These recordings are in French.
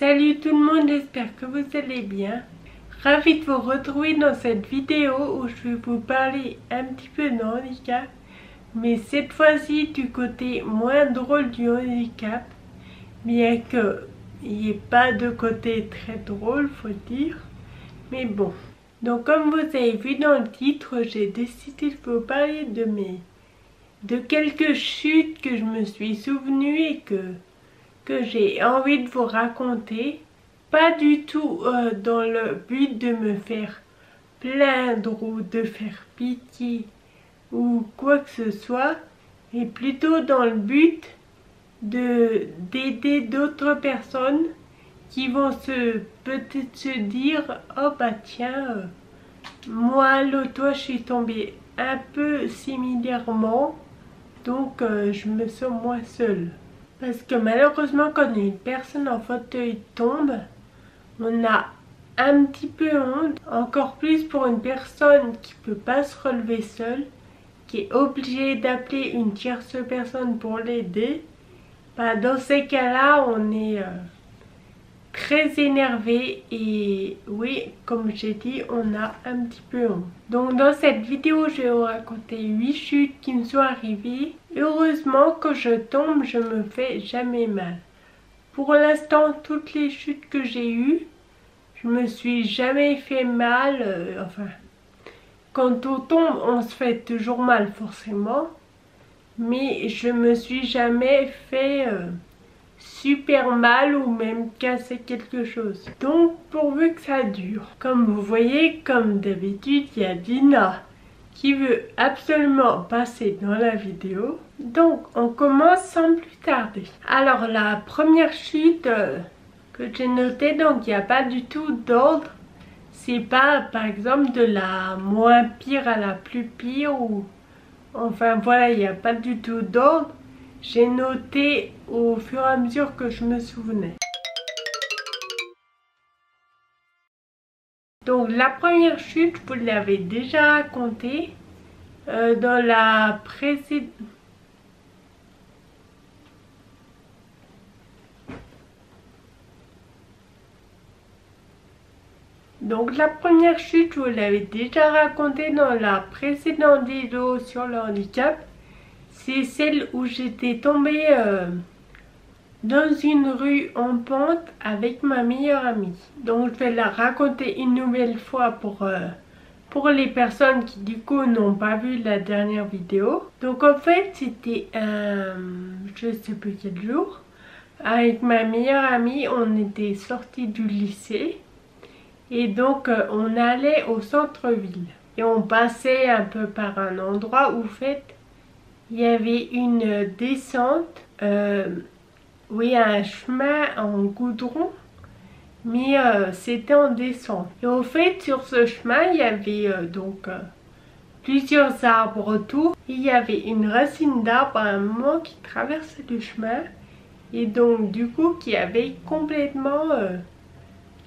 Salut tout le monde, j'espère que vous allez bien. Ravi de vous retrouver dans cette vidéo où je vais vous parler un petit peu de handicap, mais cette fois-ci du côté moins drôle du handicap, bien qu'il n'y ait pas de côté très drôle, faut le dire, mais bon. Donc comme vous avez vu dans le titre, j'ai décidé de vous parler de quelques chutes que je me suis souvenue et que j'ai envie de vous raconter. Pas du tout dans le but de me faire plaindre ou de faire pitié ou quoi que ce soit, mais plutôt dans le but d'aider d'autres personnes qui vont peut-être se dire oh bah tiens, moi l'autre fois je suis tombée un peu similairement, donc je me sens moins seule. Parce que malheureusement quand une personne en fauteuil tombe, on a un petit peu honte, encore plus pour une personne qui peut pas se relever seule, qui est obligée d'appeler une tierce personne pour l'aider. Bah, dans ces cas-là, on est très énervé et oui, comme j'ai dit, on a un petit peu honte. Donc dans cette vidéo, je vais vous raconter 8 chutes qui me sont arrivées. Heureusement, quand je tombe, je me fais jamais mal. Pour l'instant, toutes les chutes que j'ai eues, je me suis jamais fait mal. Enfin, quand on tombe, on se fait toujours mal forcément. Mais je me suis jamais fait super mal ou même cassé quelque chose. Donc pourvu que ça dure. Comme vous voyez, comme d'habitude, il y a Dina qui veut absolument passer dans la vidéo. Donc on commence sans plus tarder. Alors la première chute que j'ai notée, donc il n'y a pas du tout d'ordre. C'est pas par exemple de la moins pire à la plus pire ou... Enfin voilà, il n'y a pas du tout d'ordre. J'ai noté au fur et à mesure que je me souvenais. Donc la première chute, vous l'avez déjà racontée dans la précédente... Donc la première chute, vous l'avez déjà racontée dans la précédente vidéo sur le handicap. C'est celle où j'étais tombée dans une rue en pente avec ma meilleure amie. Donc je vais la raconter une nouvelle fois pour les personnes qui du coup n'ont pas vu la dernière vidéo. Donc en fait c'était je sais plus quel jour. Avec ma meilleure amie, on était sortis du lycée. Et donc on allait au centre-ville. Et on passait un peu par un endroit où en fait il y avait une descente. Oui, un chemin en goudron, mais c'était en descente. Et au fait, sur ce chemin, il y avait plusieurs arbres autour. Et il y avait une racine d'arbre à un moment qui traversait le chemin. Et donc, du coup, qui avait complètement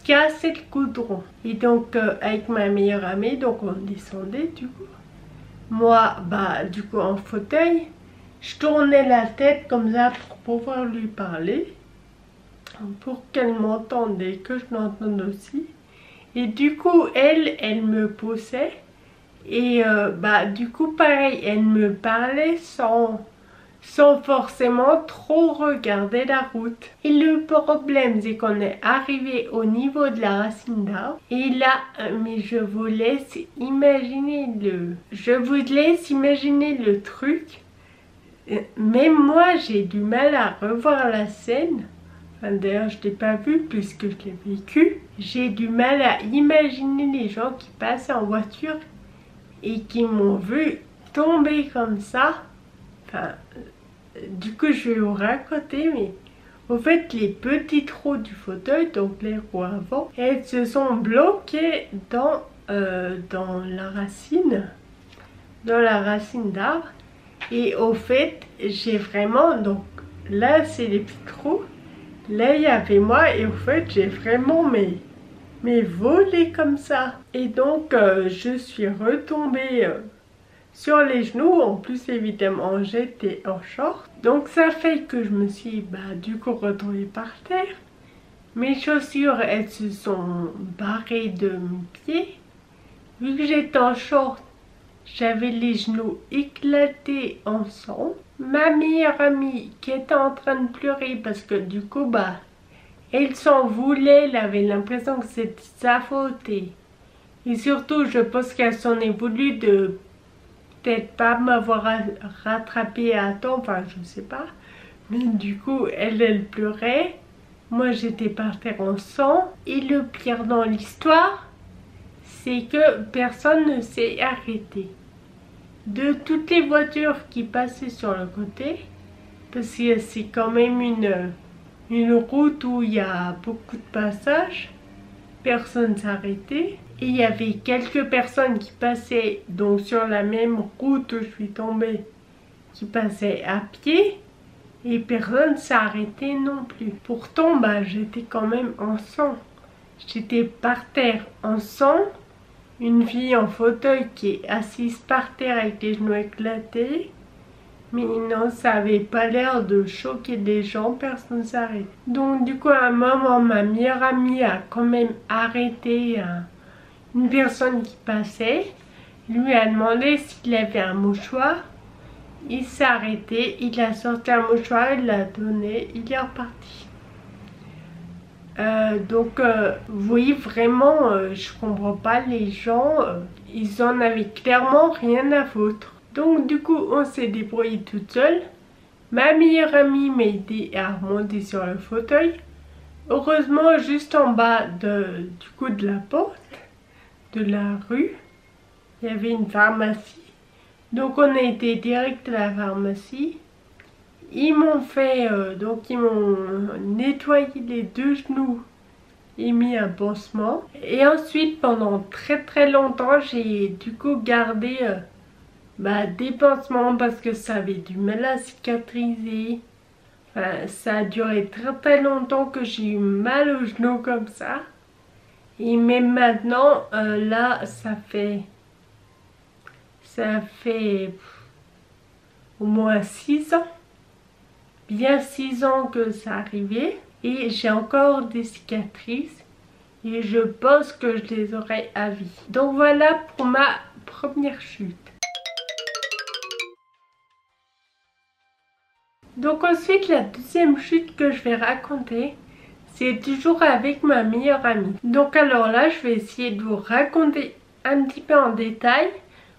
cassé le goudron. Et donc, avec ma meilleure amie, donc on descendait du coup. Moi, bah, du coup, en fauteuil. Je tournais la tête comme ça pour pouvoir lui parler, pour qu'elle m'entende et que je l'entende aussi. Et du coup, elle me poussait. Et bah du coup, pareil, elle me parlait sans forcément trop regarder la route. Et le problème, c'est qu'on est arrivé au niveau de la racine d'arbre. Et là, mais je vous laisse imaginer le truc. Même moi, j'ai du mal à revoir la scène. Enfin, d'ailleurs, je ne l'ai pas vue puisque je l'ai vécu. J'ai du mal à imaginer les gens qui passaient en voiture et qui m'ont vu tomber comme ça. Enfin, du coup, je vais vous raconter, mais au fait, les petits trous du fauteuil, donc les roues avant, elles se sont bloquées dans la racine d'arbre. Et au fait, j'ai vraiment, donc là c'est les petits trous, là il y avait moi et au fait j'ai vraiment mais volé comme ça. Et donc je suis retombée sur les genoux, en plus évidemment j'étais en short. Donc ça fait que je me suis du coup retrouvée par terre. Mes chaussures, elles se sont barrées de mes pieds. Vu que j'étais en short, j'avais les genoux éclatés en sang. Ma meilleure amie qui était en train de pleurer parce que du coup, elle s'en voulait, elle avait l'impression que c'était sa faute. Et surtout, je pense qu'elle s'en est voulu de peut-être pas m'avoir rattrapé à temps, enfin je sais pas. Mais du coup, elle pleurait. Moi, j'étais par terre en sang. Et le pire dans l'histoire, c'est que personne ne s'est arrêté. De toutes les voitures qui passaient sur le côté, parce que c'est quand même une route où il y a beaucoup de passages, personne s'arrêtait. Et il y avait quelques personnes qui passaient donc sur la même route où je suis tombée, qui passaient à pied. Et personne s'est arrêté non plus. Pourtant, j'étais quand même en sang. J'étais par terre en sang. Une fille en fauteuil qui est assise par terre avec les genoux éclatés. Mais non, ça avait pas l'air de choquer des gens, personne s'arrête. Donc du coup, à un moment, ma meilleure amie a quand même arrêté une personne qui passait. Lui a demandé s'il avait un mouchoir. Il s'est arrêté, il a sorti un mouchoir, il l'a donné, il est reparti. Oui, vraiment, je comprends pas les gens, ils en avaient clairement rien à foutre. Donc du coup, on s'est débrouillé toute seule. Ma meilleure amie m'a aidé à remonter sur le fauteuil. Heureusement, juste en bas de la porte de la rue, il y avait une pharmacie. Donc on a été direct à la pharmacie. Ils m'ont fait, ils m'ont nettoyé les deux genoux et mis un pansement. Et ensuite, pendant très longtemps, j'ai du coup gardé des pansements parce que ça avait du mal à cicatriser. Enfin, ça a duré très longtemps que j'ai eu mal aux genoux comme ça. Et même maintenant, là, ça fait au moins 6 ans. Bien 6 ans que ça arrivait. Et j'ai encore des cicatrices. Et je pense que je les aurai à vie. Donc voilà pour ma première chute. Donc ensuite, la deuxième chute que je vais raconter, c'est toujours avec ma meilleure amie. Donc alors là, je vais essayer de vous raconter un petit peu en détail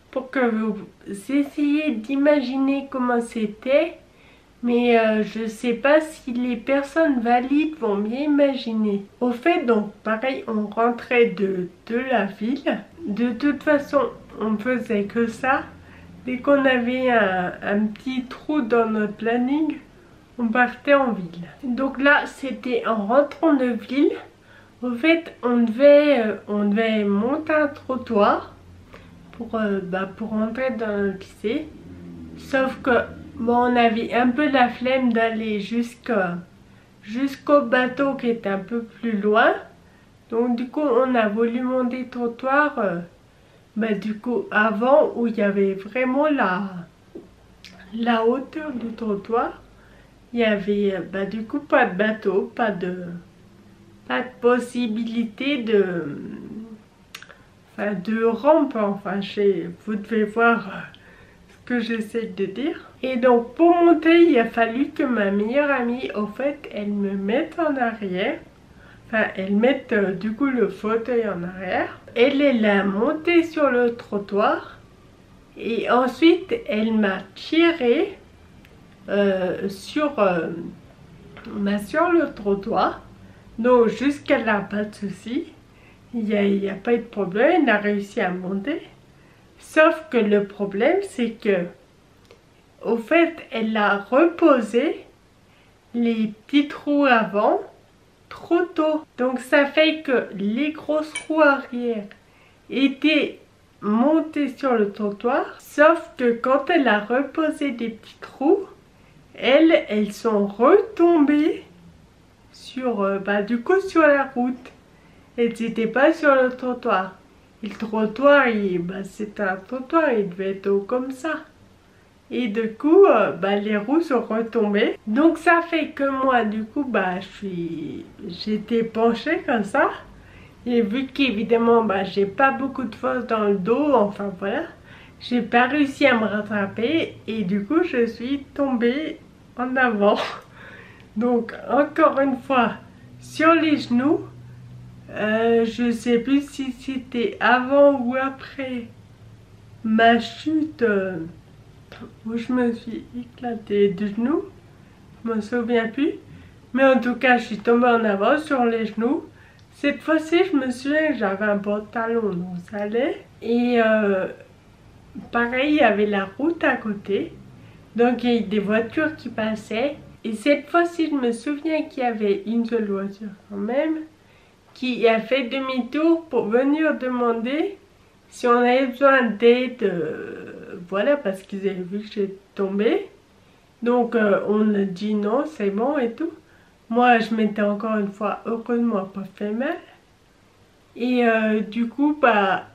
pour que vous essayiez d'imaginer comment c'était. Mais je sais pas si les personnes valides vont bien imaginer. Au fait, donc pareil, on rentrait de la ville. De toute façon, on faisait que ça. Dès qu'on avait un petit trou dans notre planning, on partait en ville. Donc là, c'était en rentrant de ville. Au fait, on devait monter un trottoir pour rentrer dans le lycée. Sauf que on avait un peu la flemme d'aller jusqu'au bateau qui était un peu plus loin. Donc du coup, on a voulu monter le trottoir du coup avant où il y avait vraiment la hauteur du trottoir. Il y avait du coup pas de bateau, pas de possibilité de rampe. Enfin, vous devez voir ce que j'essaie de dire. Et donc pour monter, il a fallu que ma meilleure amie, au fait, elle me mette en arrière. Enfin, elle mette du coup le fauteuil en arrière. Elle a monté sur le trottoir. Et ensuite, elle m'a tiré sur le trottoir. Donc jusqu'à là, pas de souci. Il n'y a pas eu de problème. Elle a réussi à monter. Sauf que le problème, c'est que au fait, elle a reposé les petits trous avant trop tôt. Donc ça fait que les grosses roues arrière étaient montées sur le trottoir. Sauf que quand elle a reposé des petits trous, elles sont retombées sur, du coup sur la route. Elles n'étaient pas sur le trottoir. Et le trottoir, c'était un trottoir, il devait être haut comme ça. Et du coup, les roues sont retombées. Donc ça fait que moi, du coup, j'étais penchée comme ça. Et vu qu'évidemment, j'ai pas beaucoup de force dans le dos, enfin voilà, j'ai pas réussi à me rattraper. Et du coup, je suis tombée en avant. Donc encore une fois, sur les genoux. Je sais plus si c'était avant ou après ma chute où je me suis éclatée de genoux. Je me souviens plus. Mais en tout cas, je suis tombée en avant sur les genoux. Cette fois-ci, je me souviens que j'avais un pantalon, donc ça allait. Et pareil, il y avait la route à côté. Donc il y a des voitures qui passaient. Et cette fois-ci, je me souviens qu'il y avait une seule voiture quand même, qui a fait demi-tour pour venir demander si on avait besoin d'aide, voilà, parce qu'ils avaient vu que j'étais tombée. Donc on a dit non, c'est bon et tout. Moi, je m'étais encore une fois, heureusement, pas fait mal. Et du coup,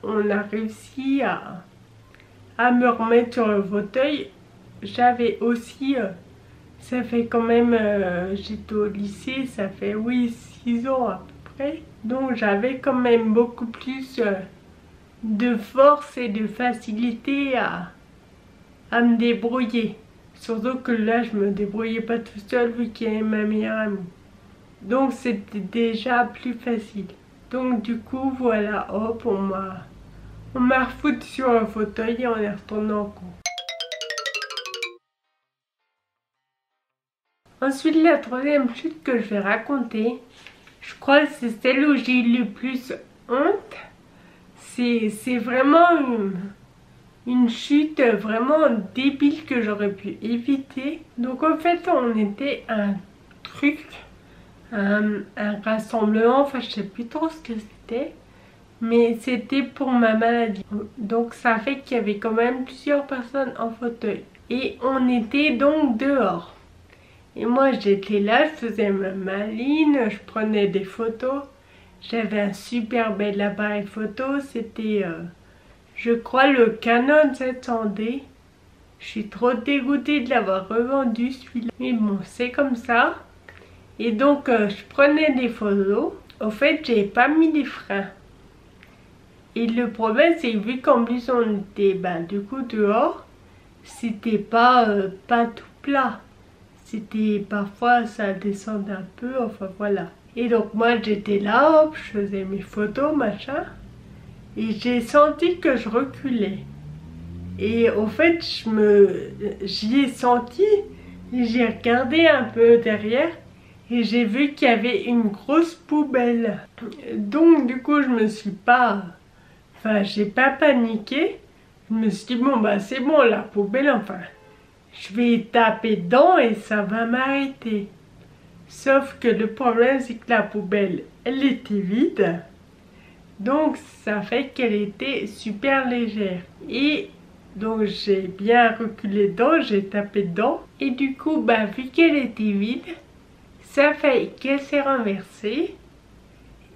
on a réussi à me remettre sur le fauteuil. J'avais aussi, ça fait quand même, j'étais au lycée, ça fait oui, 6 ans à peu près. Donc j'avais quand même beaucoup plus de force et de facilité à me débrouiller. Surtout que là, je me débrouillais pas tout seul vu qu'il y avait ma meilleure amie. Donc c'était déjà plus facile. Donc du coup, voilà, hop, on m'a refoutu sur un fauteuil et on est retourné en cours. Ensuite, la troisième chute que je vais raconter, je crois que c'est celle où j'ai eu le plus honte. C'est vraiment une chute vraiment débile que j'aurais pu éviter. Donc en fait, on était un truc, un rassemblement, enfin je sais plus trop ce que c'était. Mais c'était pour ma maladie. Donc ça fait qu'il y avait quand même plusieurs personnes en fauteuil. Et on était donc dehors. Et moi j'étais là, je faisais ma maline, je prenais des photos. J'avais un super bel appareil photo, c'était je crois le Canon 700D. Je suis trop dégoûtée de l'avoir revendu celui-là. Mais bon, c'est comme ça. Et donc je prenais des photos. Au fait, j'ai pas mis les freins. Et le problème, c'est que vu qu'en plus on était du coup dehors, c'était pas tout plat. C'était parfois ça descendait un peu, enfin voilà. Et donc moi j'étais là, hop, je faisais mes photos, machin. Et j'ai senti que je reculais. Et au fait, j'y ai senti, et j'ai regardé un peu derrière. Et j'ai vu qu'il y avait une grosse poubelle. Donc du coup je me suis pas... Enfin, j'ai pas paniqué. Je me suis dit, bon, c'est bon, la poubelle, enfin, je vais taper dedans et ça va m'arrêter. Sauf que le problème, c'est que la poubelle, elle était vide. Donc, ça fait qu'elle était super légère. Et donc, j'ai bien reculé dedans, j'ai tapé dedans. Et du coup, vu qu'elle était vide, ça fait qu'elle s'est renversée.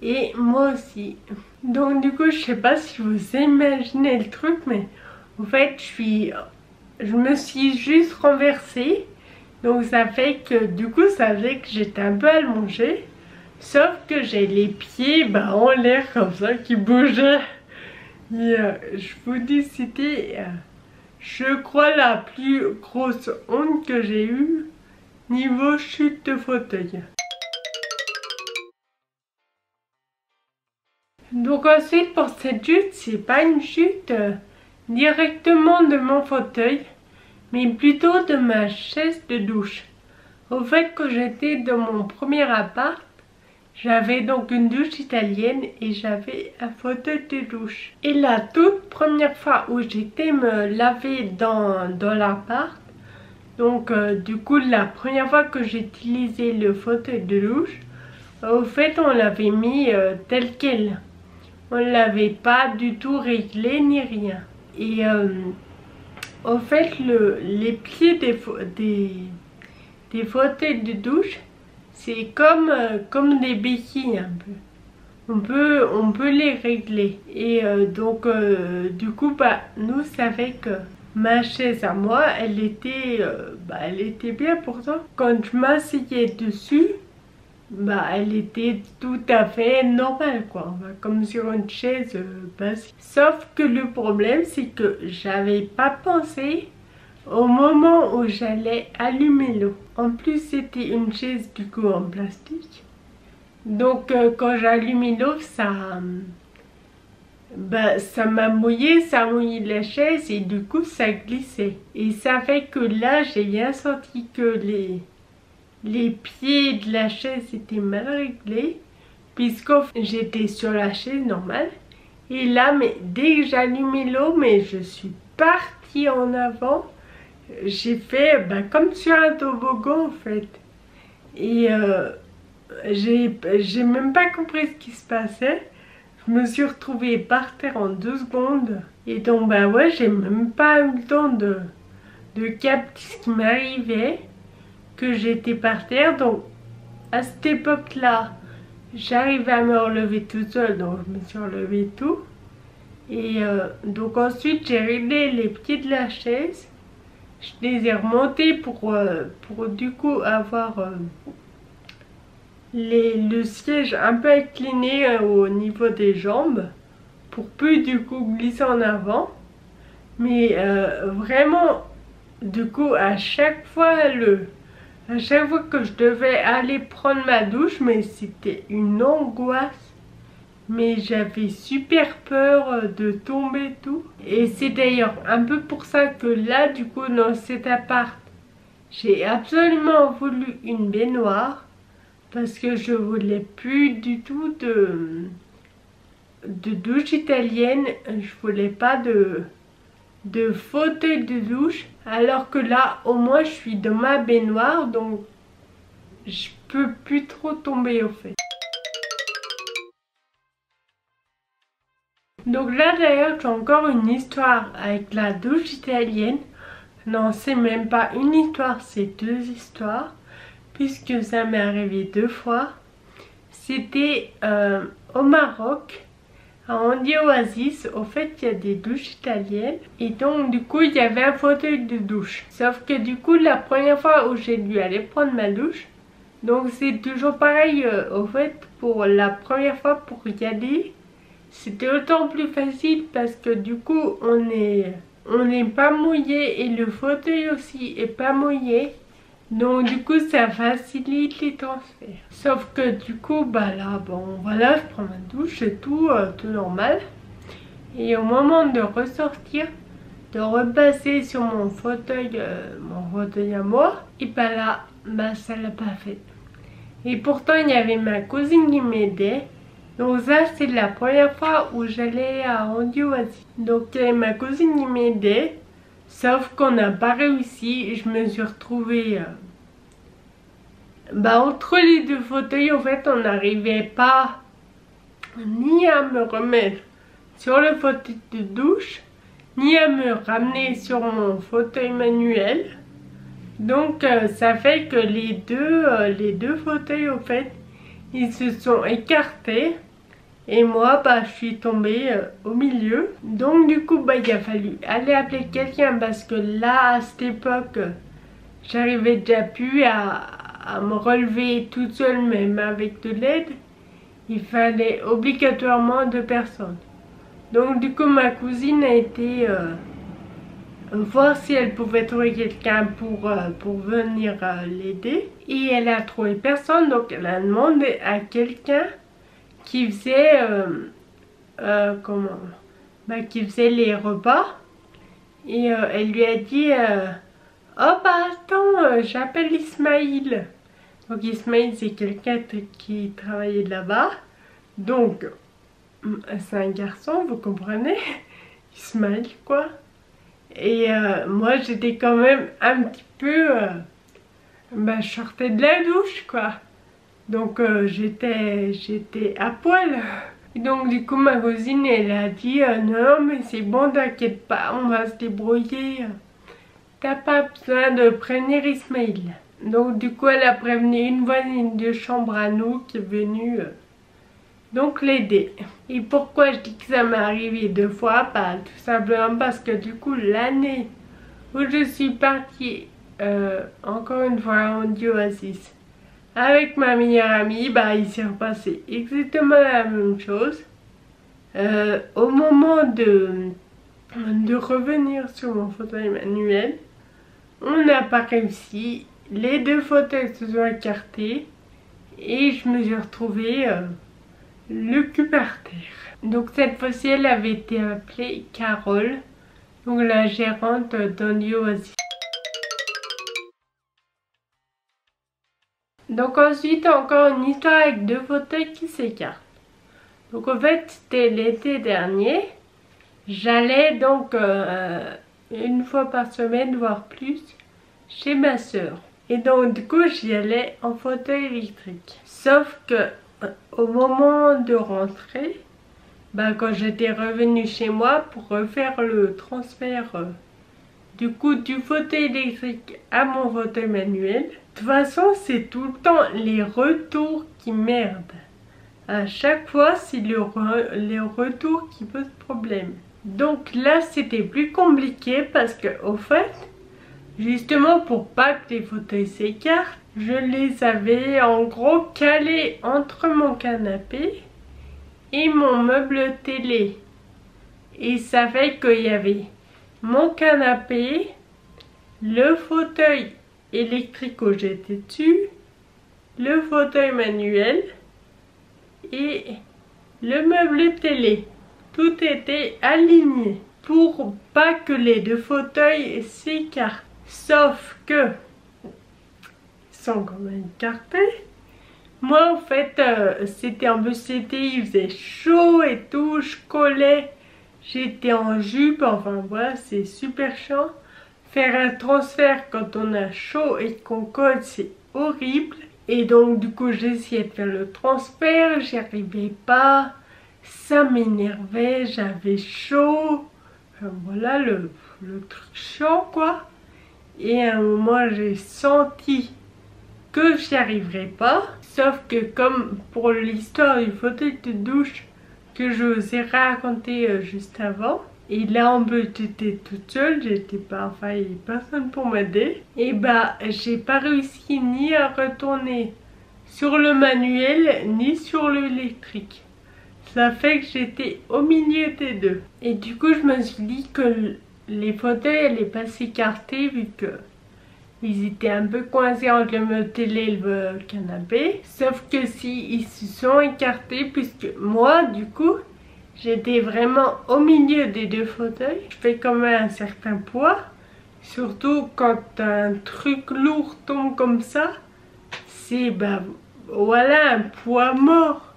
Et moi aussi. Donc du coup, je sais pas si vous imaginez le truc, mais en fait, je me suis juste renversée. Donc ça fait que du coup, ça faisait que j'étais un peu allongée. Sauf que j'ai les pieds en l'air comme ça qui bougeaient. Et je vous dis, c'était, je crois, la plus grosse honte que j'ai eue niveau chute de fauteuil. Donc ensuite pour cette chute, c'est pas une chute directement de mon fauteuil, mais plutôt de ma chaise de douche. Au fait, quand j'étais dans mon premier appart, j'avais donc une douche italienne et j'avais un fauteuil de douche. Et la toute première fois où j'étais me laver dans l'appart, donc du coup la première fois que j'ai utilisé le fauteuil de douche, au fait on l'avait mis tel quel. On ne l'avait pas du tout réglé ni rien. Et en fait, les pieds des fauteuils de douche, c'est comme des béquilles un peu. On peut les régler. Et donc, du coup, nous, ça fait que ma chaise à moi, elle était bien pourtant. Quand je m'asseyais dessus, elle était tout à fait normale quoi, comme sur une chaise basique. Sauf que le problème c'est que j'avais pas pensé au moment où j'allais allumer l'eau. En plus c'était une chaise du coup en plastique. Donc quand j'allumais l'eau, ça m'a mouillé, ça a mouillé la chaise et du coup ça glissait. Et ça fait que là j'ai bien senti que les pieds de la chaise étaient mal réglés, puisque j'étais sur la chaise normale. Et là, mais dès que j'allumais l'eau, mais je suis partie en avant. J'ai fait comme sur un toboggan en fait. Et j'ai même pas compris ce qui se passait. Je me suis retrouvée par terre en 2 secondes. Et donc ouais, j'ai même pas eu le temps de capter ce qui m'arrivait, que j'étais par terre. Donc à cette époque là j'arrivais à me relever toute seule, donc je me suis relevée tout. Et donc ensuite j'ai réglé les pieds de la chaise, je les ai remontés pour du coup avoir le siège un peu incliné au niveau des jambes, pour plus du coup glisser en avant. Mais vraiment du coup à chaque fois que je devais aller prendre ma douche, mais c'était une angoisse. Mais j'avais super peur de tomber tout. Et c'est d'ailleurs un peu pour ça que là, du coup, dans cet appart, j'ai absolument voulu une baignoire. Parce que je voulais plus du tout de douche italienne. Je voulais pas de fauteuil de douche, alors que là au moins je suis dans ma baignoire, donc je peux plus trop tomber au fait. Donc là d'ailleurs j'ai encore une histoire avec la douche italienne. Non, c'est même pas une histoire, c'est 2 histoires, puisque ça m'est arrivé 2 fois. C'était au Maroc, à Andy Oasis. Au fait il y a des douches italiennes et donc du coup il y avait un fauteuil de douche. Sauf que du coup la première fois où j'ai dû aller prendre ma douche, donc c'est toujours pareil au fait pour la première fois pour y aller, c'était autant plus facile parce que du coup on n'est pas mouillé et le fauteuil aussi est pas mouillé. Donc du coup ça facilite les transferts. Sauf que du coup là bon voilà, je prends ma douche et tout, tout normal. Et au moment de ressortir, de repasser sur mon fauteuil à moi, et là ça l'a pas fait. Et pourtant il y avait ma cousine qui m'aidait. Donc ça c'est la première fois où j'allais à Andy Oasis. Donc il y avait ma cousine qui m'aidait. Sauf qu'on n'a pas réussi, je me suis retrouvée entre les 2 fauteuils. En fait on n'arrivait pas ni à me remettre sur le fauteuil de douche, ni à me ramener sur mon fauteuil manuel. Donc ça fait que les deux fauteuils en fait ils se sont écartés. Et moi, je suis tombée au milieu. Donc du coup, il a fallu aller appeler quelqu'un parce que là, à cette époque, j'arrivais déjà plus à me relever toute seule, même avec de l'aide. Il fallait obligatoirement 2 personnes. Donc du coup, ma cousine a été voir si elle pouvait trouver quelqu'un pour venir l'aider. Et elle a trouvé personne, donc elle a demandé à quelqu'un qui faisait qui faisait les repas. Et elle lui a dit oh attends, j'appelle Ismaïl. Donc Ismaïl c'est quelqu'un qui travaillait là-bas. Donc c'est un garçon, vous comprenez. Ismaïl quoi. Et moi j'étais quand même un petit peu je sortais de la douche quoi. Donc j'étais à poil. Et donc du coup ma cousine elle a dit non mais c'est bon, t'inquiète pas, on va se débrouiller. T'as pas besoin de prévenir Ismaïl. Donc du coup elle a prévenu une voisine de chambre à nous qui est venue donc l'aider. Et pourquoi je dis que ça m'est arrivé 2 fois? Tout simplement parce que du coup l'année où je suis partie encore une fois en Oasis avec ma meilleure amie. Bah, il s'est repassé exactement la même chose. Au moment de revenir sur mon fauteuil manuel, on n'a pas réussi. Les deux fauteuils se sont écartés et je me suis retrouvée le cul par terre. Donc cette fois-ci, elle avait été appelée Carole, donc la gérante dans l'Oasis. Donc ensuite, encore une histoire avec deux fauteuils qui s'écartent. Donc en fait, c'était l'été dernier. J'allais donc une fois par semaine, voire plus, chez ma soeur. Et donc du coup, j'y allais en fauteuil électrique. Sauf que au moment de rentrer, bah, quand j'étais revenue chez moi pour refaire le transfert du coup du fauteuil électrique à mon fauteuil manuel, de toute façon c'est tout le temps les retours qui merdent. À chaque fois c'est les retours qui posent problème. Donc là c'était plus compliqué parce que au fait, justement pour pas que les fauteuils s'écartent, je les avais en gros calés entre mon canapé et mon meuble télé. Et ça fait qu'il y avait mon canapé, le fauteuil électrique où j'étais dessus, le fauteuil manuel et le meuble télé. Tout était aligné pour pas que les deux fauteuils s'écartent. Sauf que ils sont quand même écartés. Moi en fait c'était un peu cet été, il faisait chaud et tout, je collais, j'étais en jupe, enfin voilà, c'est super chiant. Faire un transfert quand on a chaud et qu'on colle, c'est horrible. Et donc du coup j'essayais de faire le transfert, j'y arrivais pas, ça m'énervait, j'avais chaud. Enfin, voilà le truc chiant quoi. Et à un moment j'ai senti que j'y arriverais pas. Sauf que comme pour l'histoire du fauteuil de douche que je vous ai raconté juste avant, et là en plus j'étais toute seule, j'étais pas, enfin il n'y avait personne pour m'aider, et bah j'ai pas réussi ni à retourner sur le manuel ni sur l'électrique. Ça fait que j'étais au milieu des deux. Et du coup je me suis dit que les fauteuils allaient pas s'écarter vu que ils étaient un peu coincés entre le meuble télé et le canapé. Sauf que si ils se sont écartés, puisque moi, du coup, j'étais vraiment au milieu des deux fauteuils. Je fais quand même un certain poids. Surtout quand un truc lourd tombe comme ça. C'est, bah, voilà, un poids mort.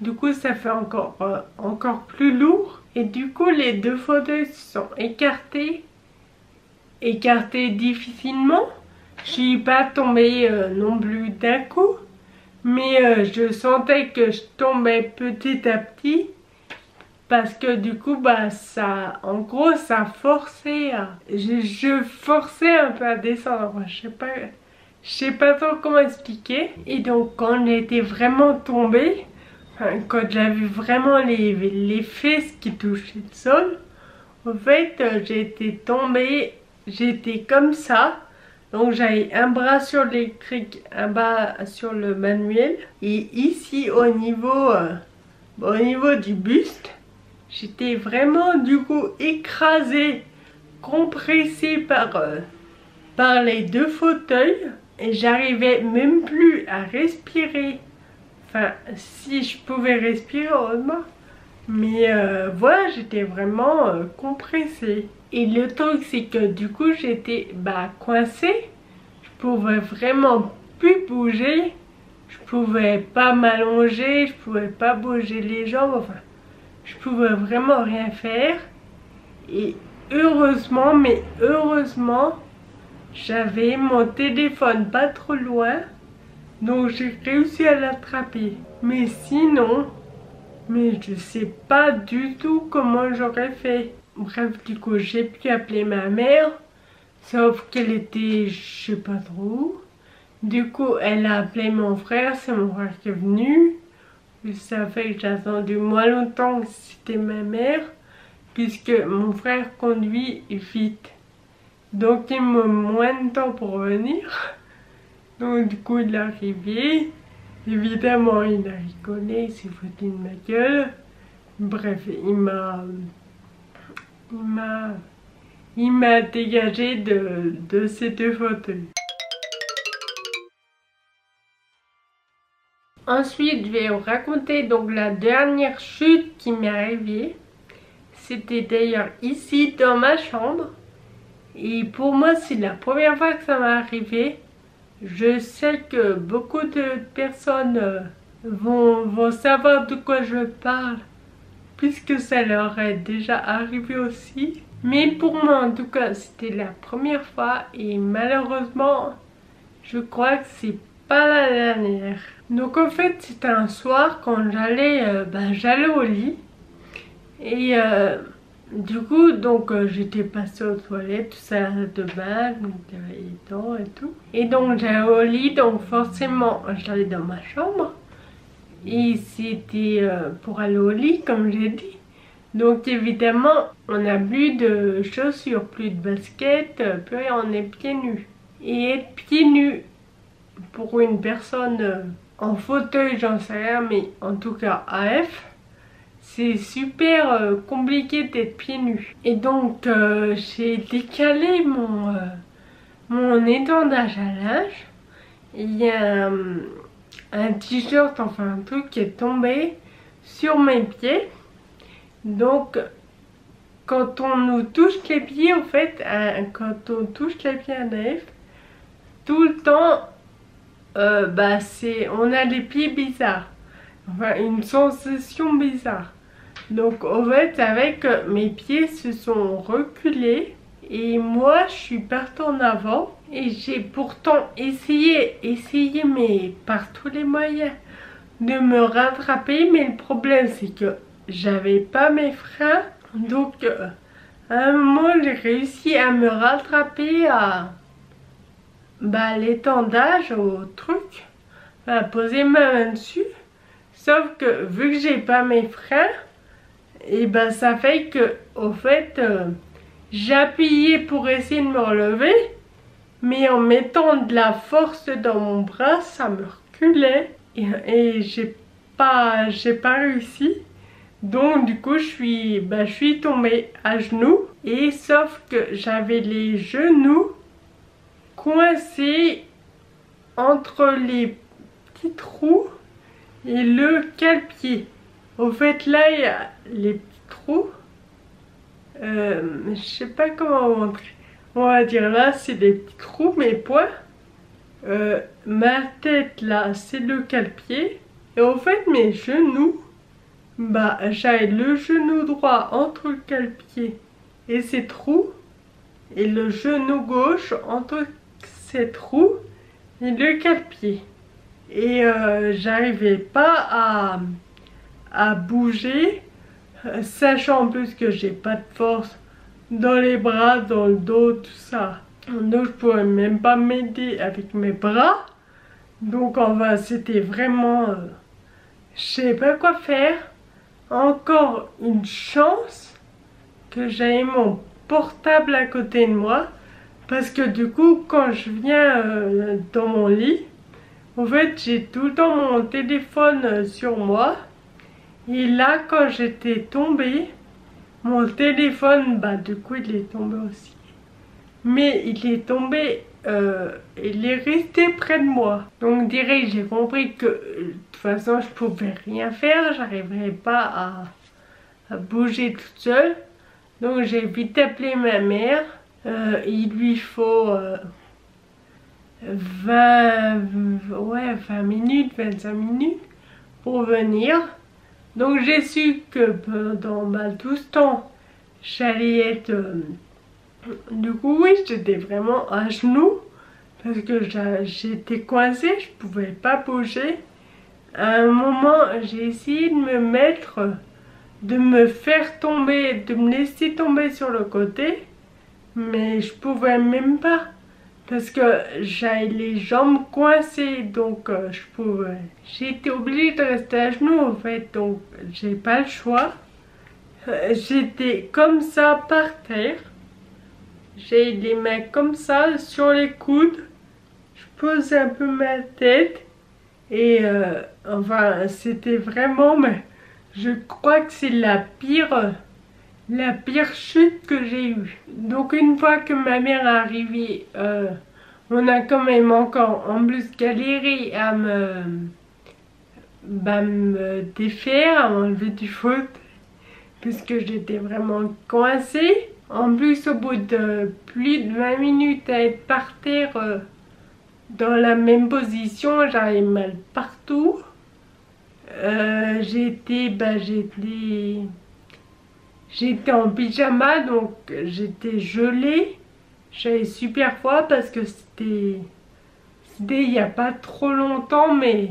Du coup, ça fait encore plus lourd. Et du coup, les deux fauteuils se sont écartés difficilement. Je suis pas tombée non plus d'un coup, mais je sentais que je tombais petit à petit parce que du coup bah ça, en gros ça forçait à, je forçais un peu à descendre. Je sais pas trop comment expliquer. Et donc quand on était vraiment tombé, enfin, quand j'avais vraiment les fesses qui touchaient le sol, en fait j'étais tombée. J'étais comme ça, donc j'avais un bras sur l'électrique, un bras sur le manuel, et ici au niveau du buste, j'étais vraiment du coup écrasée, compressée par les deux fauteuils, et j'arrivais même plus à respirer. Enfin, si je pouvais respirer, heureusement. Mais voilà, j'étais vraiment compressée. Et le truc, c'est que du coup, j'étais coincée. Je pouvais vraiment plus bouger. Je pouvais pas m'allonger. Je pouvais pas bouger les jambes. Enfin, je pouvais vraiment rien faire. Et heureusement, mais heureusement, j'avais mon téléphone pas trop loin. Donc j'ai réussi à l'attraper. Mais sinon... mais je sais pas du tout comment j'aurais fait. Bref, du coup, j'ai pu appeler ma mère, sauf qu'elle était, je sais pas trop où. Du coup, elle a appelé mon frère, c'est mon frère qui est venu. Ça fait que j'ai attendu moins longtemps que si c'était ma mère, puisque mon frère conduit vite. Donc il me moins de temps pour venir. Donc du coup il est arrivé. Évidemment il a rigolé, il s'est foutu de ma gueule. Bref, il m'a dégagé de ces deux fauteuils. Ensuite, je vais vous raconter donc la dernière chute qui m'est arrivée. C'était d'ailleurs ici dans ma chambre. Et pour moi, c'est la première fois que ça m'est arrivé. Je sais que beaucoup de personnes vont savoir de quoi je parle, puisque ça leur est déjà arrivé aussi. Mais pour moi, en tout cas, c'était la première fois. Et malheureusement, je crois que c'est pas la dernière. Donc en fait, c'était un soir quand j'allais au lit. Et du coup, donc j'étais passée aux toilettes, tout ça de bain, donc les dents et tout. Et donc j'allais au lit, donc forcément j'allais dans ma chambre. Et c'était pour aller au lit, comme j'ai dit. Donc évidemment, on n'a plus de chaussures, plus de baskets, plus rien, on est pieds nus. Et être pieds nus pour une personne en fauteuil, j'en sais rien, mais en tout cas AF, c'est super compliqué d'être pieds nus. Et donc j'ai décalé mon étendage à linge. Il y a un t-shirt, enfin un truc qui est tombé sur mes pieds. Donc quand on nous touche les pieds, en fait, quand on touche les pieds à AF, tout le temps, on a les pieds bizarres. Enfin, une sensation bizarre. Donc en fait, avec mes pieds se sont reculés et moi je suis partie en avant et j'ai pourtant essayé mais par tous les moyens de me rattraper, mais le problème c'est que j'avais pas mes freins. Donc à un moment j'ai réussi à me rattraper à l'étendage, au truc, à poser ma main dessus. Sauf que vu que j'ai pas mes freins, et ça fait que au fait j'appuyais pour essayer de me relever, mais en mettant de la force dans mon bras, ça me reculait et j'ai pas réussi. Donc du coup je suis tombée à genoux, et sauf que j'avais les genoux coincés entre les petits trous et le cale-pied. Au fait là il y a les petits trous, je sais pas comment vous montrer. On va dire là c'est des petits trous, mes poings. Ma tête là c'est le cale-pied. Et au fait mes genoux, j'avais le genou droit entre le cale-pied et ces trous, et le genou gauche entre ces trous et le cale-pied. Et j'arrivais pas à bouger, sachant en plus que j'ai pas de force dans les bras, dans le dos, tout ça. Donc je pouvais même pas m'aider avec mes bras. Donc enfin c'était vraiment je sais pas quoi faire. Encore une chance que j'avais mon portable à côté de moi, parce que du coup quand je viens dans mon lit, en fait j'ai tout le temps mon téléphone sur moi. Et là quand j'étais tombée, mon téléphone, du coup il est tombé aussi. Mais il est tombé, il est resté près de moi. Donc direct j'ai compris que de toute façon je pouvais rien faire, j'arriverais pas à bouger toute seule. Donc j'ai vite appelé ma mère. Il lui faut 20 minutes, 25 minutes pour venir. Donc j'ai su que pendant tout ce temps, j'allais être... du coup oui, j'étais vraiment à genoux, parce que j'étais coincée, je pouvais pas bouger. À un moment, j'ai essayé de me faire tomber, de me laisser tomber sur le côté, mais je pouvais même pas, parce que j'avais les jambes coincées, donc j'étais obligée de rester à genoux en fait, donc j'ai pas le choix. J'étais comme ça par terre, j'ai les mains comme ça sur les coudes. Je pose un peu ma tête et enfin c'était vraiment, mais je crois que c'est la pire chute que j'ai eue. Donc une fois que ma mère est arrivée, on a quand même encore en plus galéré à me défaire, à m'enlever du fauteuil puisque j'étais vraiment coincée. En plus, au bout de plus de 20 minutes à être par terre dans la même position, j'avais mal partout. J'étais en pyjama, donc j'étais gelée. J'avais super froid parce que c'était il n'y a pas trop longtemps, mais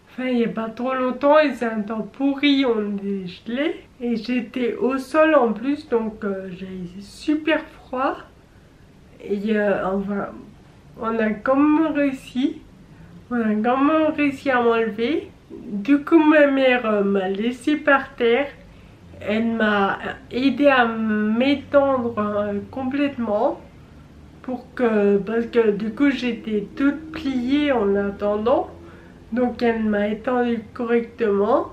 enfin il n'y a pas trop longtemps et c'est un temps pourri, on est gelé. Et j'étais au sol en plus, donc j'avais super froid. Et enfin, on a quand même réussi. On a quand même réussi à m'enlever. Du coup, ma mère m'a laissé par terre. Elle m'a aidé à m'étendre complètement parce que du coup j'étais toute pliée en attendant. Donc elle m'a étendu correctement.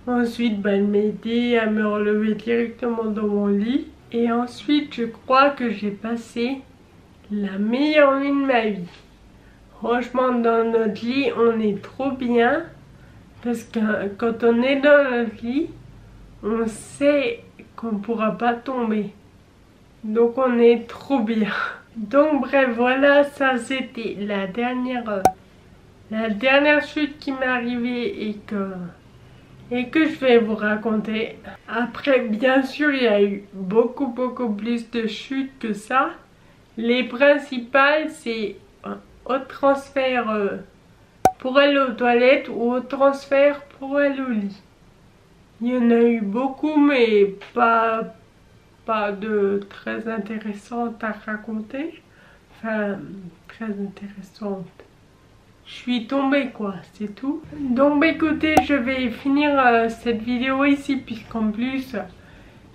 Ensuite, elle m'a aidé à me relever directement dans mon lit. Et ensuite, je crois que j'ai passé la meilleure nuit de ma vie. Franchement, dans notre lit, on est trop bien. Parce que quand on est dans notre lit, on sait qu'on ne pourra pas tomber. Donc on est trop bien. Donc bref, voilà, ça c'était la dernière chute qui m'est arrivée et que je vais vous raconter. Après, bien sûr, il y a eu beaucoup plus de chutes que ça. Les principales, c'est au transfert pour aller aux toilettes ou au transfert pour aller au lit. Il y en a eu beaucoup, mais pas de très intéressantes à raconter. Enfin, très intéressantes. Je suis tombée quoi, c'est tout. Donc écoutez, je vais finir cette vidéo ici puisqu'en plus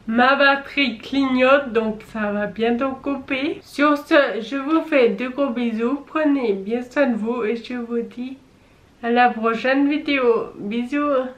ma batterie clignote, donc ça va bientôt couper. Sur ce, je vous fais de gros bisous, prenez bien soin de vous et je vous dis à la prochaine vidéo. Bisous.